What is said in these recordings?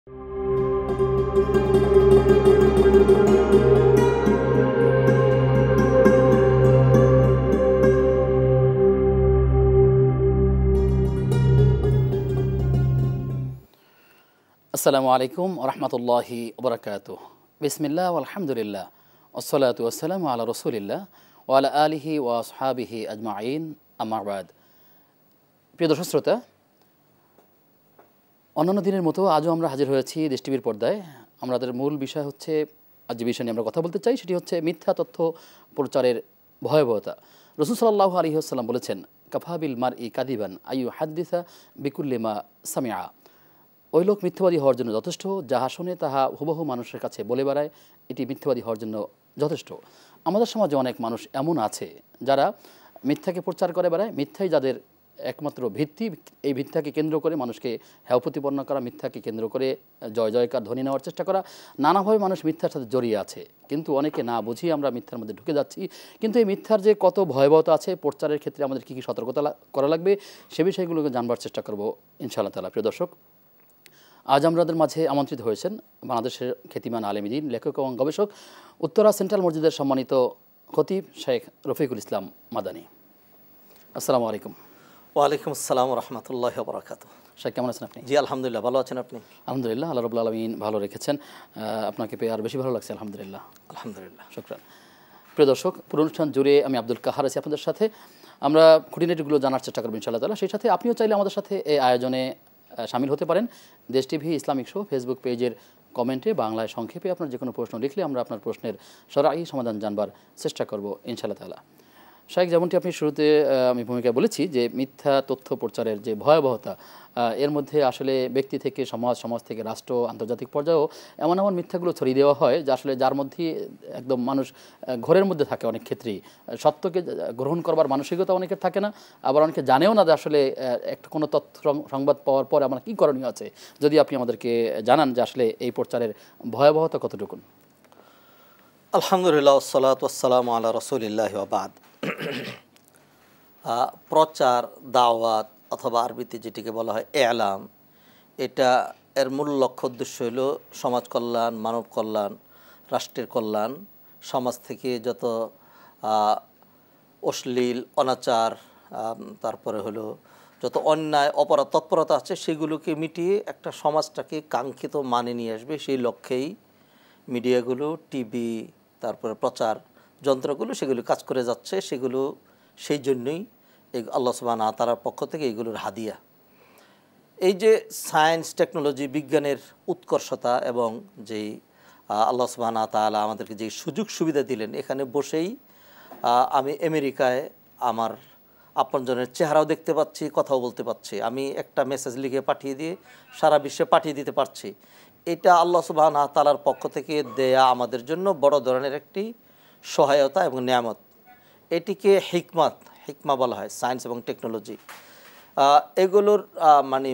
আসসালামু আলাইকুম ওরহমতুল্লাহি ওবরাকাতুহ। বিসমিল্লাহ আলহামদুলিল্লাহ ওসসালাতু ওয়াসসালামু আলা রসুলিল্লাহ ওয়া আলা আলিহি ওয়া আসহাবিহি আজমাইন, আম্মা বাদ। প্রিয় দর্শক শ্রোতা, অন্যান্য দিনের মতো আজও আমরা হাজির হয়েছি দেশ টিভির পর্দায়। আমাদের মূল বিষয় হচ্ছে, আজ যে বিষয় নিয়ে আমরা কথা বলতে চাই সেটি হচ্ছে মিথ্যা তথ্য প্রচারের ভয়াবহতা। রাসূল সাল্লাল্লাহু আলাইহি ওয়াসাল্লাম বলেছেন, কাফা বিল মারই কাদিবান আইয়ু হাদ্দিসা বিকুল্লি মা সামিআ। ওই লোক মিথ্যাবাদী হওয়ার জন্য যথেষ্ট, যাহা শোনে তাহা হুবহু মানুষের কাছে বলে বেড়ায়, এটি মিথ্যাবাদী হওয়ার জন্য যথেষ্ট। আমাদের সমাজে অনেক মানুষ এমন আছে যারা মিথ্যাকে প্রচার করে বেড়ায়। মিথ্যাই যাদের একমাত্র ভিত্তি। এই মিথ্যাকে কেন্দ্র করে মানুষকে হেয় প্রতিপন্ন করা, মিথ্যাকে কেন্দ্র করে জয় জয়কার ধ্বনি নেওয়ার চেষ্টা করা, নানাভাবে মানুষ মিথ্যার সাথে জড়িয়ে আছে। কিন্তু অনেকে না বুঝিয়ে আমরা মিথ্যার মধ্যে ঢুকে যাচ্ছি। কিন্তু এই মিথ্যার যে কত ভয়াবহতা আছে, প্রচারের ক্ষেত্রে আমাদের কী কী সতর্কতা করা লাগবে, সে বিষয়গুলোকে জানবার চেষ্টা করব ইনশাআল্লাহ তাআলা। প্রিয় দর্শক, আজ আমাদের মাঝে আমন্ত্রিত হয়েছেন বাংলাদেশের খ্যাতিমান আলেম দ্বীন, লেখক এবং গবেষক, উত্তরা সেন্ট্রাল মসজিদের সম্মানিত খতিব শেখ রফিকুল ইসলাম মাদানী। আসসালামু আলাইকুম। ওয়ালাইকুম আসসালাম রহমতুল্লাহ বরাকাতুহ। শেখ, কেমন আছেন আপনি? জি আলহামদুলিল্লাহ, ভালো আছেন আপনি? আলহামদুলিল্লাহ, আল্লাহ রাব্বুল আলামিন ভালো রেখেছেন। আপনাকে পেয়ে আর বেশি ভালো লাগছে, আলহামদুলিল্লাহ। আলহামদুলিল্লাহ, শুকরান। প্রিয় দর্শক, পুরো অনুষ্ঠান জুড়ে আমি আব্দুল কাহার আছি আপনাদের সাথে। আমরা খুঁটিনাটিগুলো জানার চেষ্টা করবো ইনশাআল্লাহ তাআলা। সেই সাথে আপনিও চাইলে আমাদের সাথে এই আয়োজনে শামিল হতে পারেন। দেশ টিভি ইসলামিক শো ফেসবুক পেজের কমেন্টে বাংলায় সংক্ষেপে আপনার যে কোনো প্রশ্ন লিখলে আমরা আপনার প্রশ্নের সরাসরি সমাধান জানবার চেষ্টা করব ইনশাআল্লাহ তাআলা। শাইখ, যেমনটি আপনি শুরুতে আমি ভূমিকা বলেছি যে মিথ্যা তথ্য প্রচারের যে ভয়াবহতা, এর মধ্যে আসলে ব্যক্তি থেকে সমাজ, সমাজ থেকে রাষ্ট্র, আন্তর্জাতিক পর্যায়েও এমন এমন মিথ্যাগুলো ছড়িয়ে দেওয়া হয় যে আসলে যার মধ্যে একদম মানুষ ঘরের মধ্যে থাকে। অনেক ক্ষেত্রেই সত্যকে গ্রহণ করবার মানসিকতা অনেকের থাকে না, আবার অনেকে জানেও না যে আসলে একটা কোনো তথ্য সংবাদ পাওয়ার পর আমার কী করণীয় আছে। যদি আপনি আমাদেরকে জানান যে আসলে এই প্রচারের ভয়াবহতা কতটুকু। আলহামদুলিল্লাহ, ওয়াসসালাতু ওয়াসসালামু আলা রাসূলিল্লাহি ওয়া বাদ। প্রচার, দাওয়াত অথবা আরবিতে যেটিকে বলা হয় এলাম, এটা এর মূল লক্ষ্য উদ্দেশ্য হলো সমাজ কল্যাণ, মানব কল্যাণ, রাষ্ট্রের কল্যাণ। সমাজ থেকে যত অশ্লীল, অনাচার, তারপরে হলো যত অন্যায়, অপরাধ, তৎপরতা আছে সেগুলোকে মিটিয়ে একটা সমাজটাকে কাঙ্ক্ষিত মানে নিয়ে আসবে, সেই লক্ষ্যেই মিডিয়াগুলো, টিভি, তারপরে প্রচার যন্ত্রগুলো সেগুলো কাজ করে যাচ্ছে। সেগুলো সেই জন্যই আল্লাহ সুবহানাহু ওয়া তাআলার পক্ষ থেকে এগুলোর হাদিয়া। এই যে সায়েন্স, টেকনোলজি, বিজ্ঞানের উৎকর্ষতা এবং যেই আল্লাহ সুবহানাহু ওয়া তাআলা আমাদেরকে যে সুযোগ সুবিধা দিলেন, এখানে বসেই আমি আমেরিকায় আমার আপনজনের চেহারাও দেখতে পাচ্ছি, কথাও বলতে পাচ্ছি। আমি একটা মেসেজ লিখে পাঠিয়ে দিয়ে সারা বিশ্বে পাঠিয়ে দিতে পারছি। এটা আল্লাহ সুবহানাহু ওয়া তাআলার পক্ষ থেকে দেয়া আমাদের জন্য বড় ধরনের একটি সহায়তা এবং নিয়ামত। এটিকে হিকমা বলা হয়, সায়েন্স এবং টেকনোলজি। এগুলোর মানে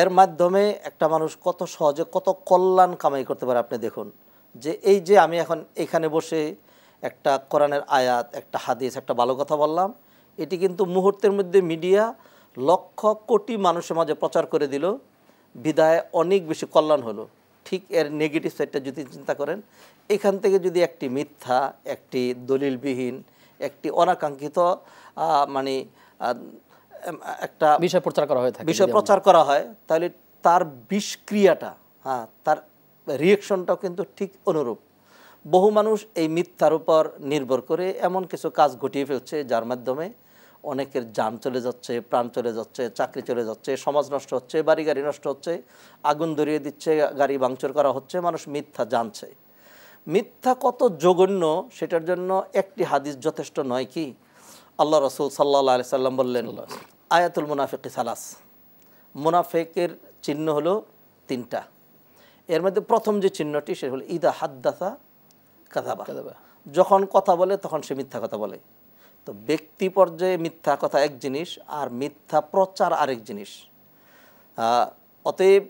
এর মাধ্যমে একটা মানুষ কত সহজে কত কল্যাণ কামাই করতে পারে। আপনি দেখুন যে এই যে আমি এখন এখানে বসে একটা কোরআনের আয়াত, একটা হাদিস, একটা ভালো কথা বললাম, এটি কিন্তু মুহূর্তের মধ্যে মিডিয়া লক্ষ কোটি মানুষের মাঝে প্রচার করে দিল, বিদায় অনেক বেশি কল্যাণ হলো। ঠিক এর নেগেটিভ সাইডটা যদি চিন্তা করেন, এখান থেকে যদি একটি মিথ্যা, একটি দলিলবিহীন, একটি অনাকাঙ্ক্ষিত মানে একটা বিষয় প্রচার করা হয়, তাহলে তার বিষক্রিয়াটা, তার রিয়েকশনটাও কিন্তু ঠিক অনুরূপ। বহু মানুষ এই মিথ্যার উপর নির্ভর করে এমন কিছু কাজ ঘটিয়ে ফেলছে যার মাধ্যমে অনেকের জান চলে যাচ্ছে, প্রাণ চলে যাচ্ছে, চাকরি চলে যাচ্ছে, সমাজ নষ্ট হচ্ছে, বাড়ি গাড়ি নষ্ট হচ্ছে, আগুন ধরিয়ে দিচ্ছে, গাড়ি ভাঙচুর করা হচ্ছে। মানুষ মিথ্যা জানছে। মিথ্যা কত জঘন্য সেটার জন্য একটি হাদিস যথেষ্ট নয় কি? আল্লাহ রাসূল সাল্লাল্লাহু আলাইহি সাল্লাম বললেন, আয়াতুল মুনাফিকি সালাস, মুনাফিকের চিহ্ন হলো তিনটা। এর মধ্যে প্রথম যে চিহ্নটি সে হলো ইদা হাদ্দাসা কাযাবা, যখন কথা বলে তখন সে মিথ্যা কথা বলে। তো ব্যক্তি পর্যায়ে মিথ্যা কথা এক জিনিস, আর মিথ্যা প্রচার আরেক জিনিস। অতএব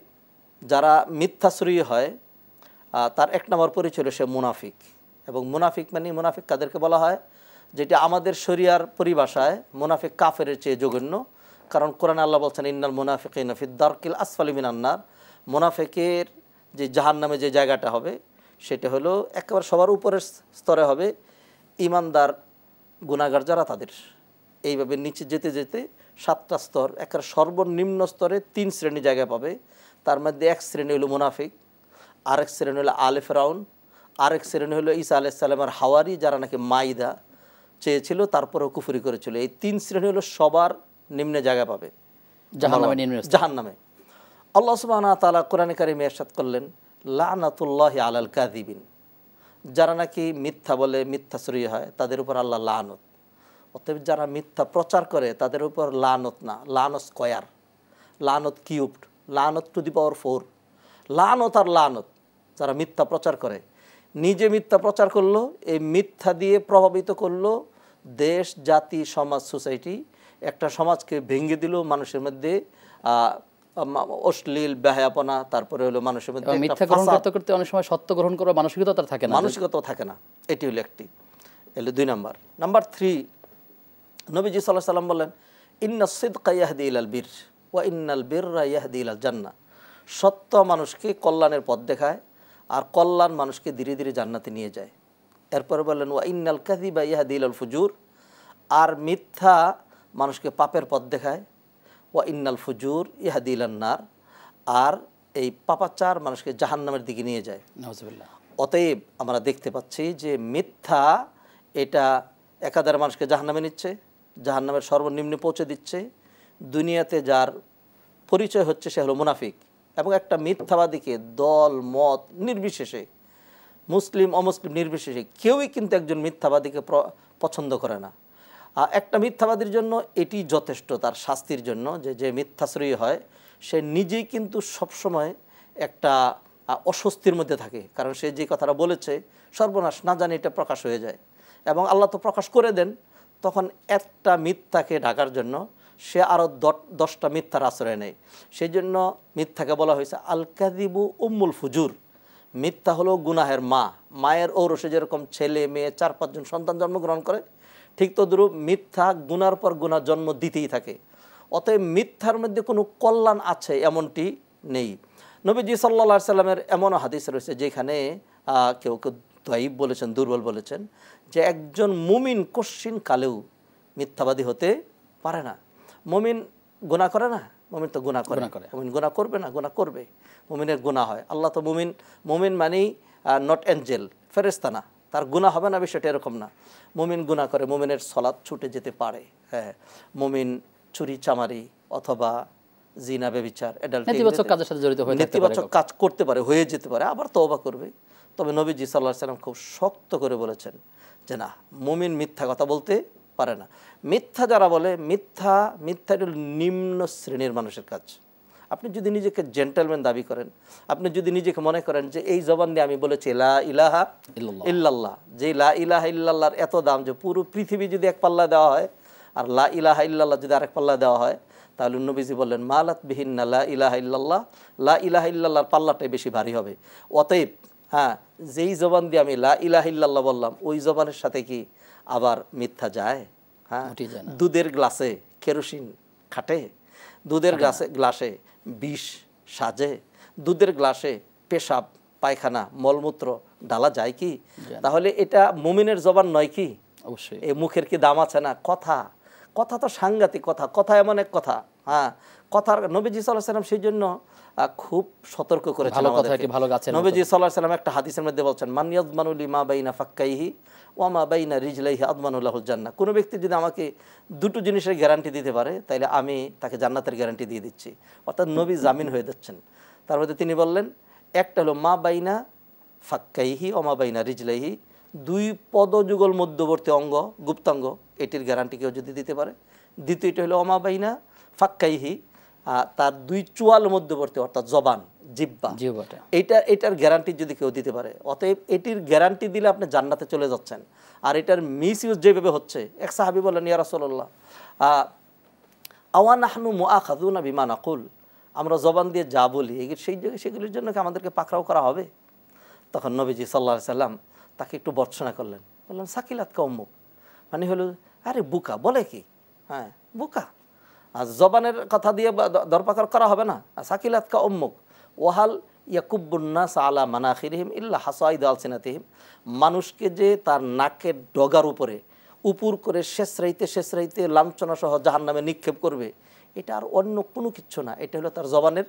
যারা মিথ্যাশ্রয়ী হয় তার এক নম্বর পরিচয় হলো সে মুনাফিক। এবং মুনাফিক মানে, মুনাফিক কাদেরকে বলা হয়? যেটা আমাদের শরিয়ার পরিভাষায় মুনাফিক কাফেরের চেয়ে জঘন্য। কারণ কোরআনে আল্লাহ বলছেন, ইন্নাল মুনাফিকিনা ফি দারকিল আসফালি মিনান নার, মুনাফিকের যে জাহান্নামে যে জায়গাটা হবে সেটা হলো একেবারে সবার উপরের স্তরে হবে ঈমানদার গুনাহগার যারা তাদের, এইভাবে নিচে যেতে যেতে 7টা স্তর, একেবারে সর্বনিম্ন স্তরে 3 শ্রেণী জায়গা পাবে। তার মধ্যে এক শ্রেণী হলো মুনাফিক, আরেক শ্রেণী হলো আলে ফেরাউন, আরেক শ্রেণী হলো ঈসা আলাইহিস সালামের হাওয়ারি যারা নাকি মাইদা চেয়েছিল তারপরেও কুফরি করেছিল। এই 3 শ্রেণী হলো সবার নিম্নে জায়গা পাবে জাহান্নামে। আল্লাহ সুবহানাহু ওয়া তাআলা কোরআনে কারিমে ইরশাদ করলেন লানাতুল্লাহি আলাল কাযিবিন, যারা নাকি মিথ্যা বলে, মিথ্যাশ্রয়ী হয় তাদের উপর আল্লাহ লানত। অতএব যারা মিথ্যা প্রচার করে তাদের উপর লানত না, লানত স্কয়ার, লানত কিউবড, লানত টু দি পাওয়ার 4, লানত আর লানত। যারা মিথ্যা প্রচার করে, নিজে মিথ্যা প্রচার করলো, এই মিথ্যা দিয়ে প্রভাবিত করলো দেশ, জাতি, সমাজ, সোসাইটি, একটা সমাজকে ভেঙে দিল, মানুষের মধ্যে অশ্লীল বেহায়াপনা, তারপরে হলো মানুষের মধ্যে মিথ্যা গ্রহণ করতে করতে অনেক সময় সত্য গ্রহণ করার মানসিকতা তার থাকে না, মানসিকতাও থাকে না। এটি হলো একটি, এলো 2 নাম্বার। নাম্বার 3, নবীজি সাল্লাল্লাহু আলাইহি সাল্লাম বলেন ইন্নাস সিদকা ইয়াহদি ইলাল বির ওয়া ইন্নাল বিররা ইয়াহদি ইলাল জান্নাহ, সত্য মানুষকে কল্যাণের পথ দেখায় আর কল্যাণ মানুষকে ধীরে ধীরে জান্নাতে নিয়ে যায়। এরপরে বললেন ওয়া ইন্নাল কাযিবা ইয়াহদি ইলাল ফুজুর, আর মিথ্যা মানুষকে পাপের পথ দেখায়, ওয়া ইন্নাল ফুজুর ইয়াহদি ইলান নার, আর এই পাপাচার মানুষকে জাহান্নামের দিকে নিয়ে যায়। নাউজুবিল্লাহ। অতএব আমরা দেখতে পাচ্ছি যে মিথ্যা এটা একাধারে মানুষকে জাহান্নামে নিচ্ছে, জাহান্নামের সর্বনিম্নে পৌঁছে দিচ্ছে। দুনিয়াতে যার পরিচয় হচ্ছে সে হলো মুনাফিক। এবং একটা মিথ্যাবাদীকে দল মত নির্বিশেষে, মুসলিম অমুসলিম নির্বিশেষে কেউই কিন্তু একজন মিথ্যাবাদীকে পছন্দ করে না। একটা মিথ্যাবাদীর জন্য এটি যথেষ্ট তার শাস্তির জন্য, যে মিথ্যাশ্রয়ী হয় সে নিজেই কিন্তু সবসময় একটা অস্বস্তির মধ্যে থাকে, কারণ সে যে কথাটা বলেছে সর্বনাশ না জানি এটা প্রকাশ হয়ে যায়। এবং আল্লাহ তো প্রকাশ করে দেন, তখন একটা মিথ্যাকে ঢাকার জন্য সে আরও 10টা মিথ্যার আশ্রয় নেয়। সেই জন্য মিথ্যাকে বলা হয়েছে আল কাযিবু উম্মুল ফুজুর, মিথ্যা হলো গুনাহের মা। মায়ের ঔরসে যেরকম ছেলে মেয়ে 4-5 জন সন্তান জন্মগ্রহণ করে, ঠিক তদ্রূপ মিথ্যা গুনার পর গুনাহ জন্ম দিতেই থাকে। অতএব মিথ্যার মধ্যে কোনো কল্যাণ আছে এমনটি নেই। নবীজি সাল্লাল্লাহু আলাইহি সাল্লামের এমনও হাদিস রয়েছে যেখানে কেউ কেউ দাঈফ বলেছেন, দুর্বল বলেছেন, যে একজন মুমিন কশ্চিন কালেও মিথ্যাবাদী হতে পারে না। মুমিন গুনাহ করে না, মুমিন তো গুনাহ করে, মুমিন গুনাহ করবে না, গুনাহ করবে, মুমিনের গুনাহ হয়। আল্লাহ তো মুমিন মানেই নট এঞ্জেল, ফেরেশতা না, তার গুনাহ হবে না বিষয়টা এরকম না। মুমিন গুনাহ করে, মুমিনের সালাত ছুটে যেতে পারে, হ্যাঁ, মুমিন চুরি চামারি অথবা জিনা ব্যভিচার নেতিবাচক কাজের সাথে জড়িত হয়ে নেতিবাচক কাজ করতে পারে, হয়ে যেতে পারে, আবার তওবা করবে। তবে নবীজি সাল্লাল্লাহু আলাইহি সাল্লাম খুব শক্ত করে বলেছেন যে না, মুমিন মিথ্যা কথা বলতে পারে না। মিথ্যা যারা বলে, মিথ্যা নিম্ন শ্রেণীর মানুষের কাজ। আপনি যদি নিজেকে জেন্টলম্যান দাবি করেন, আপনি যদি নিজেকে মনে করেন যে এই জবান দিয়ে আমি বলেছি লা ইলাহা ইল্লাল্লাহ, যে লা ইলাহা ইল্লাল্লাহর এত দাম যে পুরো পৃথিবী যদি এক পাল্লা দেওয়া হয় আর লা ইলাহা ইল্লাল্লাহ যদি আরেক পাল্লা দেওয়া হয়, তাহলে নবীজি বললেন মালাত বিহিন্না লা ইলাহা ইল্লাল্লাহ, লা ইলাহা ইল্লাল্লাহর পাল্লাটাই বেশি ভারী হবে। অতএব হ্যাঁ, যেই জবান দিয়ে আমি লা ইলাহা ইল্লাল্লাহ বললাম ওই জবানের সাথে কি আবার মিথ্যা যায়? হ্যাঁ, দুধের গ্লাসে কেরোসিন খাটে, দুধের গ্লাসে বিষ সাজে, দুধের গ্লাসে পেশাব পায়খানা মলমূত্র ডালা যায় কি? তাহলে এটা মুমিনের জবান নয় কি? অবশ্যই। এই মুখের কি দাম আছে না? কথা তো সাংঘাতিক কথা এমন এক কথা, হ্যাঁ, কথার নবীজি সাল্লাল্লাহু আলাইহি সাল্লাম সেই জন্য খুব সতর্ক করেছেন আমাদেরকে। নবীজি সাল্লাল্লাহু আলাইহি সাল্লাম একটা হাদিসের মধ্যে বলছেন মান ইয়াযমানু লিমা বাইনা ফাক্কাইহি ওয়া মা বাইনা রিজলাইহি আযমানু লাহুল জান্নাহ। কোনো ব্যক্তি যদি আমাকে দুটো জিনিসের গ্যারান্টি দিতে পারে তাহলে আমি তাকে জান্নাতের গ্যারান্টি দিয়ে দিচ্ছি। অর্থাৎ নবী জামিন হয়ে যাচ্ছেন। তার মধ্যে তিনি বললেন একটা হলো মা বাইনা ফাক্কাইহি ওয়া মা বাইনা রিজলাইহি, 2 পদযুগল মধ্যবর্তী অঙ্গ গুপ্তাঙ্গ, এটির গ্যারান্টি কেউ যদি দিতে পারে। দ্বিতীয়টি হলো ওয়া মা বাইনা ফাক্কাইহি, তার 2 চোয়াল মধ্যবর্তী অর্থাৎ জবান জিহ্বা, এটার গ্যারান্টি যদি কেউ দিতে পারে। অতএব এটির গ্যারান্টি দিলে আপনি জান্নাতে চলে যাচ্ছেন। আর এটার মিস ইউজ যেভাবে হচ্ছে, এক সাহাবী বললেন ইয়া রাসূলুল্লাহ আওয়া নাহনু মুআখাযুনা বিমা নাকুল, আমরা জবান দিয়ে যা বলি সেগুলির জন্য কি আমাদেরকে পাকড়াও করা হবে? তখন নবীজি সাল্লাল্লাহু আলাইহি সাল্লাম তাকে একটু ভর্ৎসনা করলেন, বললেন সাকিলাত কা উম্মুক, মানে হলো আরে বুকা, বলে কি, হ্যাঁ বুকা, আর জবানের কথা দিয়ে দরপাকড় করা হবে না। সাকিলাত কা উম্মুক ওয়াহাল ইয়াকুব্বুন্নাস আলা মানাখিরিহিম ইল্লা হাসাইদ আলসিনাতিহিম, মানুষকে যে তার নাকের ডগার উপরে উপুর করে শেষ রাইতে লাঞ্ছনা সহ জাহান্নামে নিক্ষেপ করবে, এটা আর অন্য কোনো কিচ্ছু না, এটা হলো তার জবানের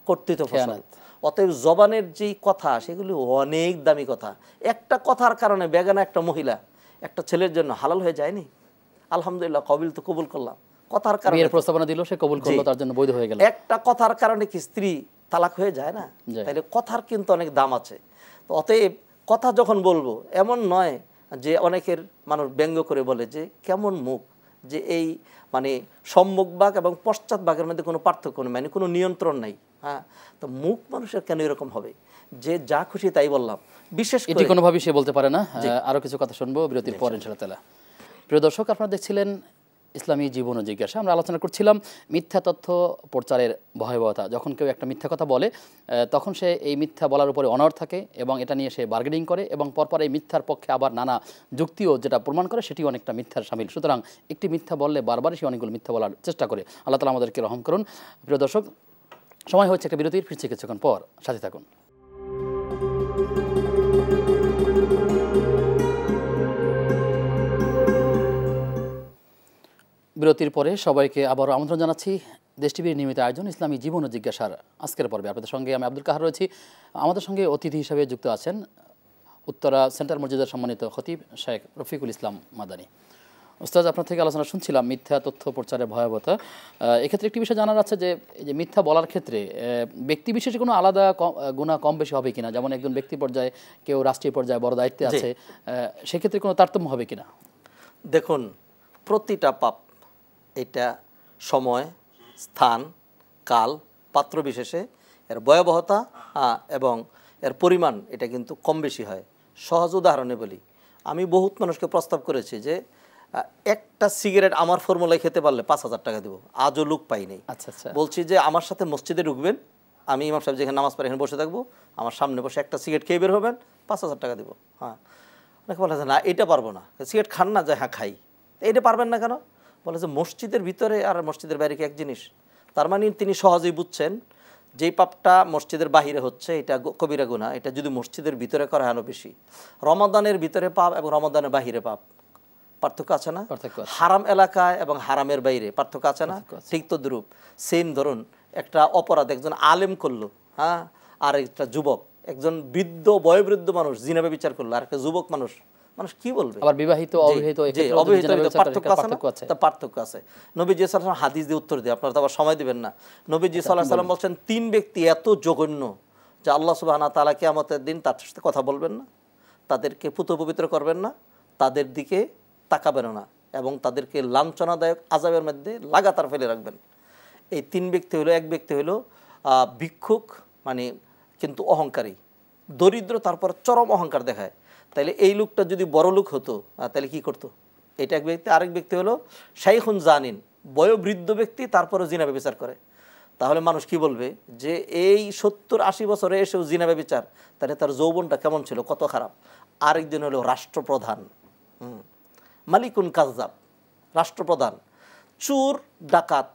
কর্তৃত্ব ফসল। অতএব জবানের যেই কথা সেগুলি অনেক দামি কথা। একটা কথার কারণে বেগানা একটা মহিলা একটা ছেলের জন্য হালাল হয়ে যায়নি, আলহামদুলিল্লাহ কবিল তো কবুল করলাম, কথার কারণে বিয়ের প্রস্তাবনা দিল, সে কবুল করলো, তার জন্য বৈধ হয়ে গেল। একটা কথার কারণে কি স্ত্রী তালাক হয়ে যায় না? তাইলে কথার কিন্তু অনেক দাম আছে। তো অতএব কথা যখন বলবো, এমন নয় যে অনেকের মানুষ ব্যঙ্গ করে বলে যে কেমন মুখ, যে এই মানে সম্মুখ ভাগ এবং পশ্চাৎ ভাগের মধ্যে কোনো পার্থক্য নেই, মানে কোনো নিয়ন্ত্রণ নাই। হ্যাঁ, তো মুখ মানুষের কেন এরকম হবে যে যা খুশি তাই বললাম? বিশেষ এটি কোনোভাবেই সে বলতে পারে না। আরও কিছু কথা শুনবো বিরতির পর ইনশাআল্লাহ। প্রিয় দর্শক, আপনারা দেখছিলেন ইসলামী জীবন ও জিজ্ঞাসা। আমরা আলোচনা করছিলাম মিথ্যা তথ্য প্রচারের ভয়াবহতা। যখন কেউ একটা মিথ্যা কথা বলে, তখন সে এই মিথ্যা বলার উপরে অনড় থাকে এবং এটা নিয়ে সে বার্গেনিং করে, এবং পরপর এই মিথ্যার পক্ষে আবার নানা যুক্তিও যেটা প্রমাণ করে সেটি অনেকটা মিথ্যার শামিল। সুতরাং একটি মিথ্যা বললে বারবারই সে অনেকগুলো মিথ্যা বলার চেষ্টা করে। আল্লাহ তাআলা আমাদেরকে রহম করুন। প্রিয় দর্শক, সময় হচ্ছে একটা বিরতির, ফিরছি কিছুক্ষণ পর, সাথে থাকুন। বিরতির পরে সবাইকে আবারও আমন্ত্রণ জানাচ্ছি দেশ টিভির নিয়মিত আয়োজন ইসলামী জীবন ও জিজ্ঞাসার আজকের পর্বে। আপনাদের সঙ্গে আমি আব্দুল কাহার রয়েছি। আমাদের সঙ্গে অতিথি হিসেবে যুক্ত আছেন উত্তরা সেন্ট্রাল মসজিদের সম্মানিত খতিব শেখ রফিকুল ইসলাম মাদানী। উস্তাদ, আপনার থেকে আলোচনা শুনছিলাম মিথ্যা তথ্য প্রচারের ভয়াবহতা। এক্ষেত্রে একটি বিষয় জানার আছে যে এই যে মিথ্যা বলার ক্ষেত্রে ব্যক্তি বিশেষে কোনো আলাদা গুনাহ কম বেশি হবে কিনা, যেমন একজন ব্যক্তি পর্যায়ে, কেউ রাষ্ট্রীয় পর্যায়ে বড় দায়িত্বে আছে, সেক্ষেত্রে কোনো তারতম্য হবে কিনা? দেখুন, প্রতিটা পাপ এটা সময়, স্থান, কাল, পাত্র বিশেষে এর ভয়াবহতা এবং এর পরিমাণ এটা কিন্তু কম বেশি হয়। সহজ উদাহরণে বলি, আমি বহুত মানুষকে প্রস্তাব করেছি যে একটা সিগারেট আমার ফর্মুলায় খেতে পারলে 5,000 টাকা দেবো, আজও লোক পাই নাই। আচ্ছা, বলছি যে আমার সাথে মসজিদে ঢুকবেন, আমি ইমাম সাহেব যেখানে নামাজ পড়ে এখানে বসে থাকবো, আমার সামনে বসে একটা সিগারেট খেয়ে বের হবেন, 5,000 টাকা দেবো। হ্যাঁ, অনেকে বলে যে না এটা পারবো না, সিগারেট খান না? যে হ্যাঁ খাই। এটা পারবেন না কেন? বলে যে মসজিদের ভিতরে আর মসজিদের বাইরে কি এক জিনিস? তার মানে তিনি সহজেই বুঝছেন যেই পাপটা মসজিদের বাহিরে হচ্ছে এটা কবিরা গুনাহ, এটা যদি মসজিদের ভিতরে করা হয় আরও বেশি। রমাদানের ভিতরে পাপ এবং রমাদানের বাহিরে পাপ, পার্থক্য আছে না? হারাম এলাকায় এবং হারামের বাইরে পার্থক্য আছে না? ঠিক তো দ্রুপ সেম। ধরুন একটা অপরাধ একজন আলেম করলো, হ্যাঁ, আর একটা যুবক, একজন বৃদ্ধ বয়োবৃদ্ধ মানুষ জিনা ব্যভিচার করলো, আর একটা যুবক মানুষ, মানুষ কি বলবে? আবার বিবাহিত অবিবাহিত পার্থক্য আছে, পার্থক্য আছে। নবীজি সাল্লাল্লাহু আলাইহি ওয়াসাল্লাম হাদিস দিয়ে উত্তর দিয়ে, আপনারা তো আবার সময় দিবেন না। নবীজি সাল্লাল্লাহু আলাইহি ওয়াসাল্লাম বলছেন 3 ব্যক্তি এত জঘন্য যে আল্লাহ সুবহানাহু ওয়া তাআলা কিয়ামতের দিন তার সাথে কথা বলবেন না, তাদেরকে পুত পবিত্র করবেন না, তাদের দিকে তাকাবেন না, এবং তাদেরকে লাঞ্ছনাদায়ক আযাবের মধ্যে লাগাতার ফেলে রাখবেন। এই 3 ব্যক্তি হলো, এক ব্যক্তি হলো ভিক্ষুক, মানে কিন্তু অহংকারী, দরিদ্র, তারপর চরম অহংকার দেখায়। তাইলে এই লোকটা যদি বড় লোক হতো তাহলে কি করতো? এটা এক ব্যক্তি। আরেক ব্যক্তি হলো শাইখুন জানিন, বয়োবৃদ্ধ ব্যক্তি, তারপরেও জিনা ব্যভিচার করে। তাহলে মানুষ কি বলবে যে এই 70-80 বছরে এসেও জিনা ব্যভিচার, তাহলে তার যৌবনটা কেমন ছিল, কত খারাপ। আরেকজন হলো রাষ্ট্রপ্রধান, মালিকুন কাজ্জাব, রাষ্ট্রপ্রধান, চোর, ডাকাত,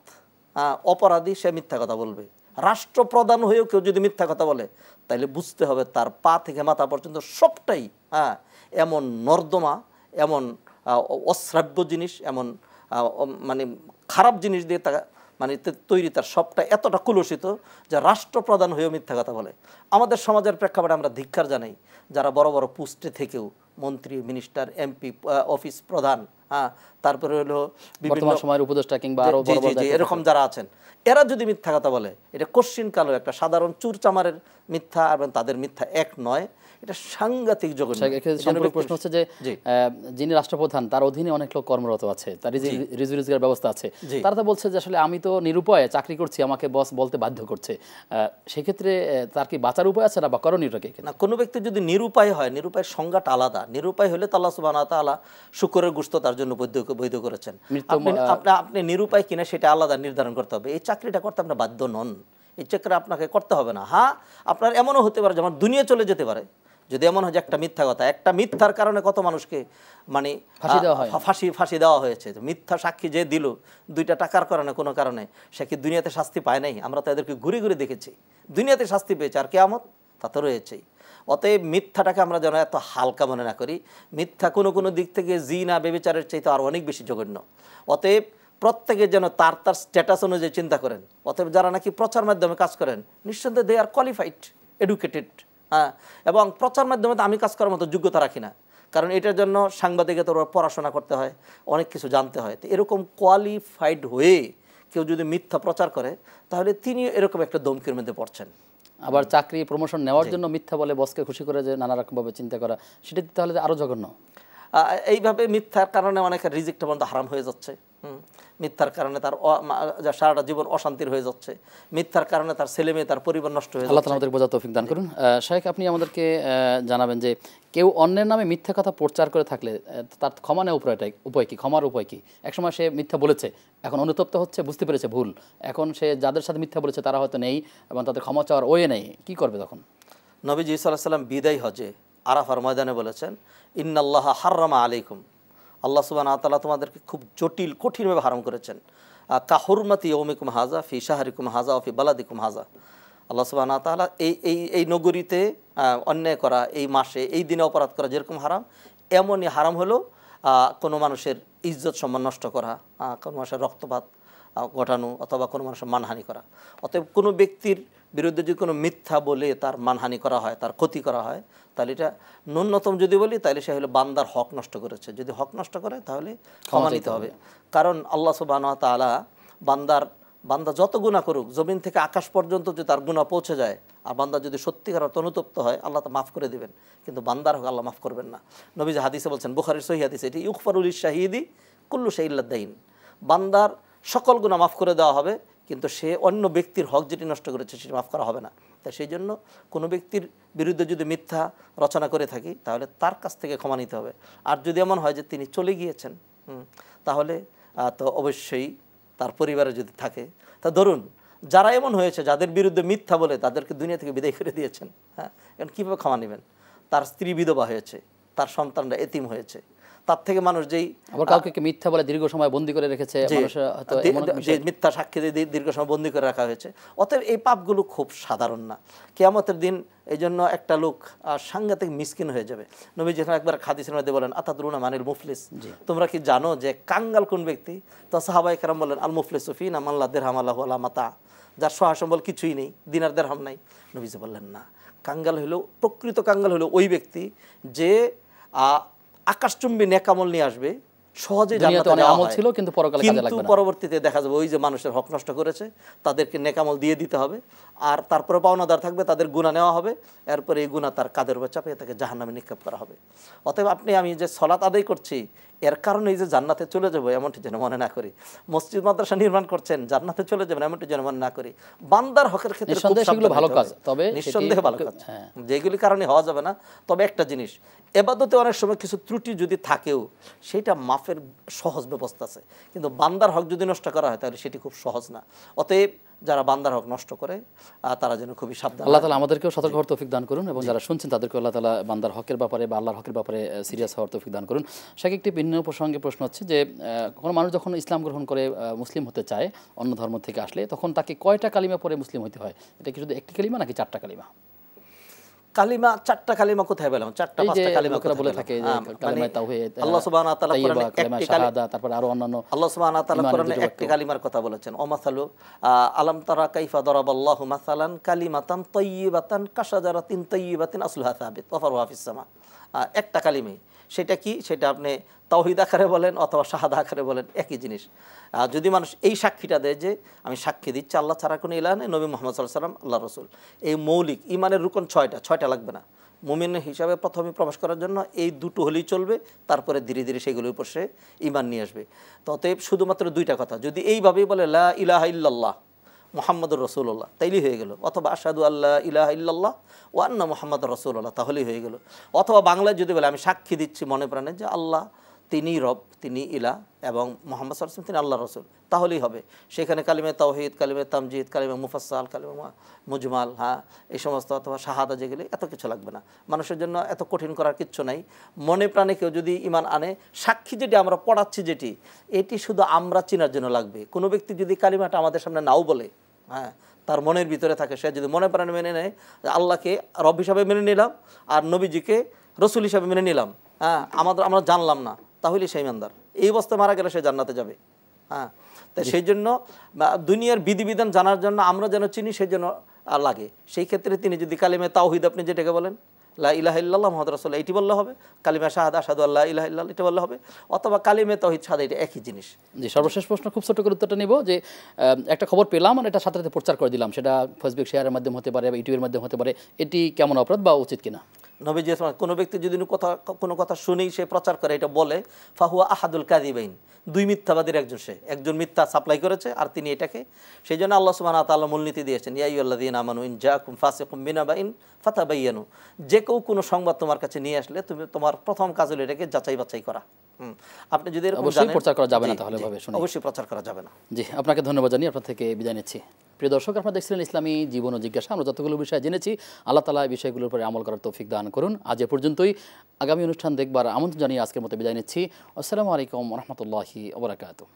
অপরাধী, সে মিথ্যা কথা বলবে। রাষ্ট্রপ্রধান হয়েও কেউ যদি মিথ্যা কথা বলে তাহলে বুঝতে হবে তার পা থেকে মাথা পর্যন্ত সবটাই এমন নর্দমা, এমন অশ্রাব্য জিনিস, এমন মানে খারাপ জিনিস দিয়ে তা মানে তৈরি, তার সবটা এতটা কুলসিত যে রাষ্ট্রপ্রধান হয়েও মিথ্যা কথা বলে। আমাদের সমাজের প্রেক্ষাপটে আমরা ধিক্কার জানাই যারা বড় বড় পোস্টে থেকেও, মন্ত্রী, মিনিস্টার, এমপি, অফিস প্রধান, তারপরে হলো বিভিন্ন সময়ের উপদেষ্টা কিংবা আরো বড় বড় এরকম যারা আছেন, এরা যদি মিথ্যা কথা বলে, এটা কোশ্চিন কালো একটা সাধারণ চুর চামারের মিথ্যা, এবং তাদের মিথ্যা এক নয়, এটা সাংঘাতিক জঘন্য। প্রশ্ন হচ্ছে যে যিনি রাষ্ট্রপ্রধান, তার অধীনে অনেক লোক কর্মরত আছে, তার রিজু রোজগার ব্যবস্থা আছে, তারা তো বলছে যে আসলে আমি তো নিরুপায় চাকরি করছি, আমাকে বস বলতে বাধ্য করছে, সেক্ষেত্রে তার কি বাঁচার উপায় আছে না, বা করণীয়টাকে? না, কোনো ব্যক্তি যদি নিরুপায় হয়, নিরুপায়ের সংজ্ঞাটা আলাদা। নিরুপায় হলে তো আল্লাহ সুবহানাহু ওয়া তাআলা শুকরের গোশত তার জন্য বৈধ করেছেন। আপনি নিরুপায় কিনা সেটা আলাদা নির্ধারণ করতে হবে। এই চাকরিটা করতে আপনি বাধ্য নন, এই চাকরি আপনাকে করতে হবে না। হ্যাঁ, আপনার এমনও হতে পারে যে আমার দুনিয়া চলে যেতে পারে, যদি এমন হয় যে একটা মিথ্যা কথা, একটা মিথ্যার কারণে কত মানুষকে মানে ফাঁসি দেওয়া হয়েছে। মিথ্যা সাক্ষী যে দিল 2টা টাকার কারণে, কোনো কারণে, সে কি দুনিয়াতে শাস্তি পায় নাই? আমরা তো এদেরকে ঘুরে ঘুরে দেখেছি, দুনিয়াতে শাস্তি পেয়েছে, আর কিয়ামত তা তো রয়েছেই। অতএব মিথ্যাটাকে আমরা যেন এত হালকা মনে না করি। মিথ্যা কোনো কোনো দিক থেকে জিনা বেবিচারের চাইতে আর অনেক বেশি জঘন্য। অতএব প্রত্যেকে যেন তার তার স্ট্যাটাস অনুযায়ী চিন্তা করেন। অতএব যারা নাকি প্রচার মাধ্যমে কাজ করেন, নিঃসন্দেহে দে আর কোয়ালিফাইড, এডুকেটেড, হ্যাঁ, এবং প্রচার মাধ্যমে আমি কাজ করার মতো যোগ্যতা রাখি না, কারণ এটার জন্য সাংবাদিকতার পড়াশোনা করতে হয়, অনেক কিছু জানতে হয়। তো এরকম কোয়ালিফাইড হয়ে কেউ যদি মিথ্যা প্রচার করে, তাহলে তিনি এরকম একটা দমকির মধ্যে পড়ছেন। আবার চাকরি প্রমোশন নেওয়ার জন্য মিথ্যা বলে বসকে খুশি করে যে নানা রকমভাবে চিন্তা করা, সেটা তাহলে আরও জঘন্য। এইভাবে মিথ্যার কারণে অনেকের রিজিকটা বন্ধ হারাম হয়ে যাচ্ছে। মিথ্যার কারণে তার সারাটা জীবন অশান্তির হয়ে যাচ্ছে। মিথ্যার কারণে তার ছেলে মেয়ে, তার পরিবার নষ্ট হয়ে যাচ্ছে। আল্লাহ তাআলা আমাদের বোঝার তৌফিক দান করুন। শাইখ, আপনি আমাদেরকে জানাবেন যে কেউ অন্যের নামে মিথ্যা কথা প্রচার করে থাকলে তার ক্ষমা নেওয়ার উপায় কি, ক্ষমার উপায় কি? একসময় সে মিথ্যা বলেছে, এখন অনুতপ্ত হচ্ছে, বুঝতে পেরেছে ভুল, এখন সে যাদের সাথে মিথ্যা বলেছে তারা হয়তো নেই এবং তাদের ক্ষমা চাওয়ার ওয়ে নেই, কি করবে তখন? নবীজি সাল্লাল্লাহু আলাইহি ওয়াসাল্লাম বিদায় হজে আরাফার ময়দানে বলেছেন, ইন্নাল্লাহা হাররামা আলাইকুম, আল্লাহ সুবহানাহু ওয়া তাআলা তোমাদেরকে খুব জটিল কঠিনভাবে হারাম করেছেন। কাহুরমাতি ইয়াউমিকুম হাযা ফি শাহরিকুম হাযা ওয়া ফি বালাদিকুম হাযা। আল্লাহ সুবহানাহু ওয়া তাআলা এই নগরীতে অন্যায় করা, এই মাসে, এই দিনে অপরাধ করা যেরকম হারাম, এমনই হারাম হলো কোনো মানুষের ইজ্জত সম্মান নষ্ট করা, কোনো মানুষের রক্তপাত ঘটানো, অথবা কোনো মানুষের মানহানি করা। অতএব কোনো ব্যক্তির বিরুদ্ধে যদি কোনো মিথ্যা বলে তার মানহানি করা হয়, তার ক্ষতি করা হয়, তাহলে এটা ন্যূনতম যদি বলি, তাহলে সে হলো বান্দার হক নষ্ট করেছে। যদি হক নষ্ট করে তাহলে ক্ষমা নিতে হবে। কারণ আল্লাহ সুবহানাহু ওয়া তাআলা বান্দা যত গুনাহ করুক, জমিন থেকে আকাশ পর্যন্ত যদি তার গুনাহ পৌঁছে যায়, আর বান্দা যদি সত্যিকার অর্থে অনুতপ্ত হয়, আল্লাহ তা মাফ করে দেবেন, কিন্তু বান্দার হক আল্লাহ মাফ করবেন না। নবীজি হাদিসে বলছেন, বুখারীর সহিহ হাদিস, এটি ইগফারুল শাহিদি কুল্লু শাইইন ইল্লা দাইন, বান্দার সকল গুনাহ মাফ করে দেওয়া হবে, কিন্তু সে অন্য ব্যক্তির হক যেটি নষ্ট করেছে সেটি মাফ করা হবে না। তাই সেই জন্য কোনো ব্যক্তির বিরুদ্ধে যদি মিথ্যা রচনা করে থাকি, তাহলে তার কাছ থেকে ক্ষমা নিতে হবে। আর যদি এমন হয় যে তিনি চলে গিয়েছেন, তাহলে তো অবশ্যই তার পরিবারে যদি থাকে, তা ধরুন যারা এমন হয়েছে যাদের বিরুদ্ধে মিথ্যা বলে তাদেরকে দুনিয়া থেকে বিদায় করে দিয়েছেন, হ্যাঁ, এখন কীভাবে ক্ষমা নেবেন? তার স্ত্রী বিধবা হয়েছে, তার সন্তানরা এতিম হয়েছে, তার থেকে মানুষ যেই আবার কাউকে মিথ্যা বলে দীর্ঘ সময় বন্দী করে রেখেছে, মিথ্যা সাক্ষী দিয়ে দীর্ঘ সময় বন্দী করে রাখা হয়েছে, অতএব এই পাপগুলো খুব সাধারণ না। কিয়ামতের দিন এই জন্য একটা লোক সাংঘাতিক মিসকিন হয়ে যাবে। নবীজি একবার হাদিসের মধ্যে বলেন, আতাদরুনা মানিল মুফলিস, তোমরা কি জানো যে কাঙ্গাল কোন ব্যক্তি? তো সাহাবায়ে কেরাম বলেন, আল মুফলিসু ফিনা মান লা দিরহাম লাহু ওয়া লা মাতা, যার সহায় সম্বল কিছুই নেই, দিনার দিরহাম নাই। নবীজি বললেন না, কাঙ্গাল হলো, প্রকৃত কাঙ্গাল হলো ওই ব্যক্তি যে আকাশচুম্বী নেকামল নিয়ে আসবে, সহজে জান্নাতে যাওয়া হয়, কিন্তু পরবর্তীতে দেখা যাবে ওই যে মানুষের হক নষ্ট করেছে তাদেরকে নেকামল দিয়ে দিতে হবে, আর তারপরে পাওনাদার থাকবে, তাদের গুনাহ নেওয়া হবে, এরপরে এই গুনাহ তার কাঁধের উপর চাপিয়ে তাকে জাহান্নামে নিক্ষেপ করা হবে। অতএব আমি যে সালাত আদায় করছি এর কারণে এই যে জান্নাতে চলে যাবো এমনটি যেন মনে না করি, মসজিদ মাদ্রাসা নির্মাণ করছেন জান্নাতে চলে যাবেন এমনটি যেন মনে না করি। বান্দার হকের ক্ষেত্রে ভালো কাজ, তবে নিঃসন্দেহে ভালো কাজ, যেগুলি কারণে হওয়া যাবে না। তবে একটা জিনিস, এবাদতে অনেক সময় কিছু ত্রুটি যদি থাকেও সেটা মাফের সহজ ব্যবস্থা আছে, কিন্তু বান্দার হক যদি নষ্ট করা হয় তাহলে সেটি খুব সহজ না। অতএব যারা বান্দার হক নষ্ট করে তারা যেন খুবই সাবধান। আল্লাহ তাআলা আমাদেরকেও সতর্ক হওয়ার তৌফিক দান করুন এবং যারা শুনছেন তাদেরকে আল্লাহ তাআলা বান্দার হকের ব্যাপারে বা আল্লাহর হকের ব্যাপারে সিরিয়াস হওয়ার তৌফিক দান করুন। সেটা একটি ভিন্ন প্রসঙ্গে প্রশ্ন হচ্ছে যে কোনো মানুষ যখন ইসলাম গ্রহণ করে মুসলিম হতে চায় অন্য ধর্ম থেকে আসলে, তখন তাকে কয়টা কালিমা পড়ে মুসলিম হতে হয়? এটা কি শুধু একটি কালিমা নাকি 4টা কালিমা? কালিমা 4টা কালিমা কোথায় পেলাম? 4টা 5টা কালিমা কোথায় বলে থাকে? কালিমা তাওহীদ, আল্লাহ সুবহানাহু ওয়া তাআলা কোরআনে একটি শাহাদা, তারপর আরো অন্যান্য, আল্লাহ সুবহানাহু ওয়া তাআলা কোরআনে একটি কালিমার কথা বলেছেন, ওমাসালু আলাম তারা কাইফা দারাবাল্লাহু মাসালান কালিমাতান তাইয়্যিবাতান কাশাজারাতিন তাইয়্যিবাতিন আসলুহা সাবিত ওয়া ফারউহা ফিস সামা। একটা কালিমা, সেটা কি? সেটা আপনি তাওহীদ আকারে বলেন অথবা শাহাদা আকারে বলেন, একই জিনিস। যদি মানুষ এই সাক্ষীটা দেয় যে আমি সাক্ষী দিচ্ছি আল্লাহ ছাড়া কোনো ইলাহ নেই, নবী মুহাম্মদ সাল্লাল্লাহু আলাইহি ওয়াসাল্লাম আল্লাহ রাসূল, এই মৌলিক ইমানের রুকন 6টা লাগবে না। মুমিন হিসাবে প্রথমে প্রবেশ করার জন্য এই দুটো হলেই চলবে, তারপরে ধীরে ধীরে সেগুলোর উপর সে ইমান নিয়ে আসবে। অতএব শুধুমাত্র 2টা কথা যদি এইভাবেই বলে, লা ইলাহা ইল্লাল্লাহ মুহাম্মাদুর রাসূলুল্লাহ, তাইলেই হয়ে গেল, অথবা আশহাদু আল্লা ইলাহা ইল্লাল্লাহ ওয়া আন্না মুহাম্মাদুর রাসূলুল্লাহ, তাহলেই হয়ে গেল। অথবা বাংলায় যদি বলে আমি সাক্ষী দিচ্ছি মনে প্রাণে যে আল্লাহ তিনিই রব, তিনি ইলা, এবং মুহাম্মদ সাল্লাল্লাহু আলাইহি ওয়াসাল্লাম তিনি আল্লাহর রাসূল, তাহলেই হবে। সেখানে কালিমে তাওহীদ, কালিমে তামজিদ, কালিমে মুফাসসাল, কালিমে মুজমাল, হ্যাঁ, এই সমস্ত অথবা শাহাদা যেগুলি, এত কিছু লাগবে না। মানুষের জন্য এত কঠিন করার কিচ্ছু নাই। মনে প্রাণে কেউ যদি ঈমান আনে, সাক্ষী যেটি আমরা পড়াচ্ছি যেটি, এটি শুধু আমরা চেনার জন্য লাগবে। কোনো ব্যক্তি যদি কালিমাটা আমাদের সামনে নাও বলে, হ্যাঁ, তার মনের ভিতরে থাকে, সে যদি মনে প্রাণে মেনে নেয় আল্লাহকে রব হিসাবে মেনে নিলাম আর নবীজিকে রসুল হিসাবে মেনে নিলাম, হ্যাঁ, আমরা জানলাম না, তাহলে সেই ইমানদার। এই অবস্থায় মারা গেলে সে জান্নাতে যাবে। হ্যাঁ, তাই সেই জন্য দুনিয়ার বিধিবিধান জানার জন্য আমরা যেন চিনি, সেই জন্য লাগে। সেই ক্ষেত্রে তিনি যদি কালিমে তাওহীদ, আপনি যেটাকে বলেন লা ইলাহা ইল্লাল্লাহ মুহাম্মাদুর রাসূলুল্লাহ, এটি বললে হবে। কালিমা শাহাদা, আশহাদু আল্লা ইলাহা ইল্লাল্লাহ, এটা বললে হবে। অথবা কালিমে তাওহীদ, শাহাদা, এটা একই জিনিস। জি, সর্বশেষ প্রশ্ন, খুব ছোট করে উত্তরটা নিব যে একটা খবর পেলাম আর এটা সাথে সাথে প্রচার করে দিলাম, সেটা ফেসবুক শেয়ারের মাধ্যমে হতে পারে বা ইউটিউবের মাধ্যমে হতে পারে, এটি কেমন অপরাধ বা উচিত কিনা? নবীজি কোনো ব্যক্তি যদি কোনো কথা শুনেই সে প্রচার করে, এটা বলে, ফাহুয়া আহাদুল কাযিবাইন, দুই মিথ্যাবাদীর একজন। সে একজন মিথ্যা সাপ্লাই করেছে আর তিনি এটাকে, সেই জন্য আল্লাহ সুবহানাহু ওয়া তাআলা মূলনীতি দিয়েছেন, ইয়া আইয়ুহাল্লাযীনা আমানু ইন জাআকুম ফাসিকুম বিনাবাইন ফাতাবায়ানু, যে কেউ কোনো সংবাদ তোমার কাছে নিয়ে আসলে তুমি তোমার প্রথম কাজ হলো এটাকে যাচাই বাছাই করা। আপনি যদি এরকম অবশ্যই প্রচার করা যাবে না, তাহলে ভাবে শুনে অবশ্যই প্রচার করা যাবে না। জি, আপনাকে ধন্যবাদ জানিয়ে আপনার থেকে বিদায় নিচ্ছি। প্রিয় দর্শক, আপনারা দেখছিলেন ইসলামী জীবন ও জিজ্ঞাসা। আমরা যতগুলো বিষয় জেনেছি, আল্লাহ তাআলা এই বিষয়গুলোর উপরে আমল করার তৌফিক দান করুন। আজ এ পর্যন্তই। আগামী অনুষ্ঠান দেখবার আমন্ত্রণ জানিয়ে আজকের মতো বিদায় নিচ্ছি। আসসালামু আলাইকুম ওয়া রাহমাতুল্লাহি ওয়া বারাকাতুহু।